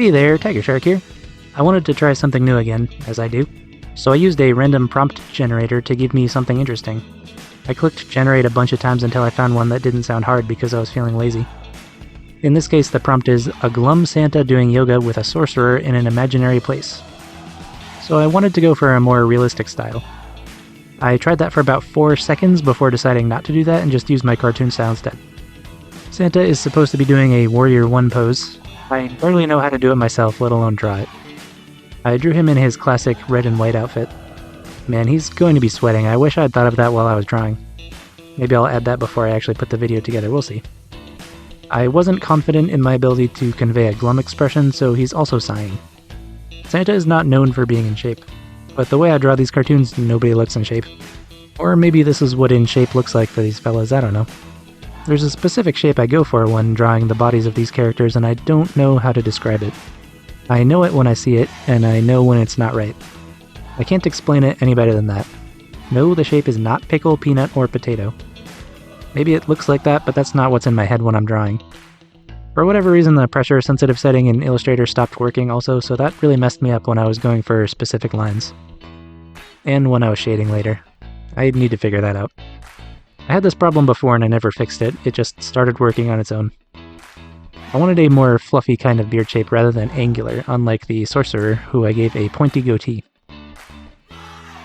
Hey there, TigerShark here. I wanted to try something new again, as I do, so I used a random prompt generator to give me something interesting. I clicked generate a bunch of times until I found one that didn't sound hard because I was feeling lazy. In this case, the prompt is a glum Santa doing yoga with a sorcerer in an imaginary place. So I wanted to go for a more realistic style. I tried that for about 4 seconds before deciding not to do that and just used my cartoon style instead. Santa is supposed to be doing a Warrior 1 pose. I barely know how to do it myself, let alone draw it. I drew him in his classic red and white outfit. Man, he's going to be sweating. I wish I'd thought of that while I was drawing. Maybe I'll add that before I actually put the video together, we'll see. I wasn't confident in my ability to convey a glum expression, so he's also sighing. Santa is not known for being in shape, but the way I draw these cartoons, nobody looks in shape. Or maybe this is what in shape looks like for these fellas, I don't know. There's a specific shape I go for when drawing the bodies of these characters, and I don't know how to describe it. I know it when I see it, and I know when it's not right. I can't explain it any better than that. No, the shape is not pickle, peanut, or potato. Maybe it looks like that, but that's not what's in my head when I'm drawing. For whatever reason, the pressure-sensitive setting in Illustrator stopped working also, so that really messed me up when I was going for specific lines. And when I was shading later. I need to figure that out. I had this problem before and I never fixed it, it just started working on its own. I wanted a more fluffy kind of beard shape rather than angular, unlike the sorcerer, who I gave a pointy goatee.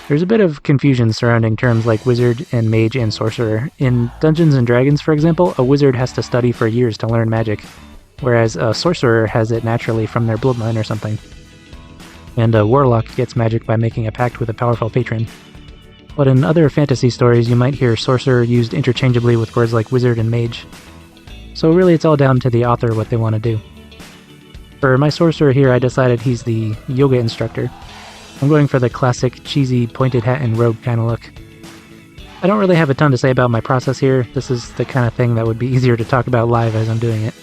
There's a bit of confusion surrounding terms like wizard and mage and sorcerer. In Dungeons & Dragons, for example, a wizard has to study for years to learn magic, whereas a sorcerer has it naturally from their bloodline or something. And a warlock gets magic by making a pact with a powerful patron. But in other fantasy stories, you might hear sorcerer used interchangeably with words like wizard and mage. So really it's all down to the author what they want to do. For my sorcerer here, I decided he's the yoga instructor. I'm going for the classic, cheesy, pointed hat and robe kind of look. I don't really have a ton to say about my process here. This is the kind of thing that would be easier to talk about live as I'm doing it.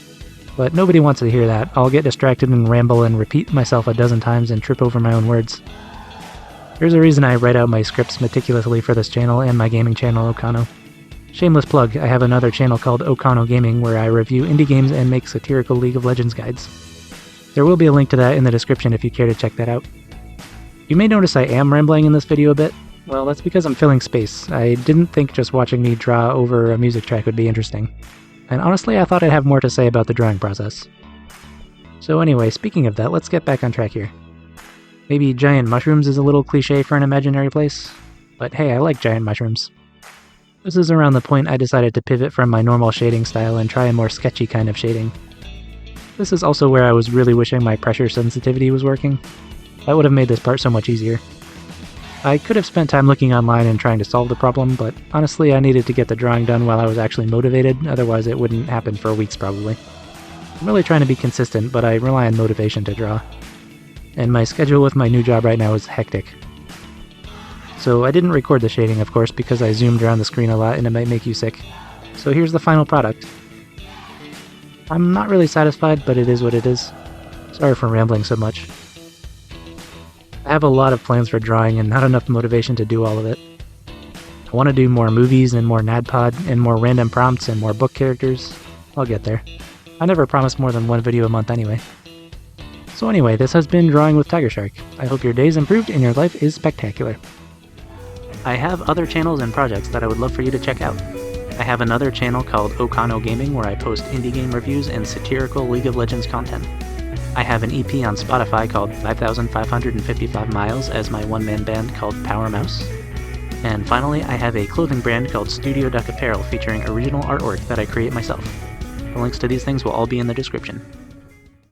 But nobody wants to hear that. I'll get distracted and ramble and repeat myself a dozen times and trip over my own words. There's a reason I write out my scripts meticulously for this channel and my gaming channel, Okano. Shameless plug, I have another channel called Okano Gaming where I review indie games and make satirical League of Legends guides. There will be a link to that in the description if you care to check that out. You may notice I am rambling in this video a bit. Well, that's because I'm filling space. I didn't think just watching me draw over a music track would be interesting. And honestly, I thought I'd have more to say about the drawing process. So anyway, speaking of that, let's get back on track here. Maybe giant mushrooms is a little cliche for an imaginary place, but hey, I like giant mushrooms. This is around the point I decided to pivot from my normal shading style and try a more sketchy kind of shading. This is also where I was really wishing my pressure sensitivity was working. That would have made this part so much easier. I could have spent time looking online and trying to solve the problem, but honestly I needed to get the drawing done while I was actually motivated, otherwise it wouldn't happen for weeks probably. I'm really trying to be consistent, but I rely on motivation to draw. And my schedule with my new job right now is hectic. So I didn't record the shading, of course, because I zoomed around the screen a lot and it might make you sick. So here's the final product. I'm not really satisfied, but it is what it is. Sorry for rambling so much. I have a lot of plans for drawing and not enough motivation to do all of it. I want to do more movies and more NADPOD and more random prompts and more book characters. I'll get there. I never promise more than one video a month anyway. So anyway, this has been Drawing with TigerShark. I hope your day's improved and your life is spectacular. I have other channels and projects that I would love for you to check out. I have another channel called Okano Gaming where I post indie game reviews and satirical League of Legends content. I have an EP on Spotify called 5,555 Miles as my one-man band called Power Mouse. And finally, I have a clothing brand called Studio Duck Apparel featuring original artwork that I create myself. The links to these things will all be in the description.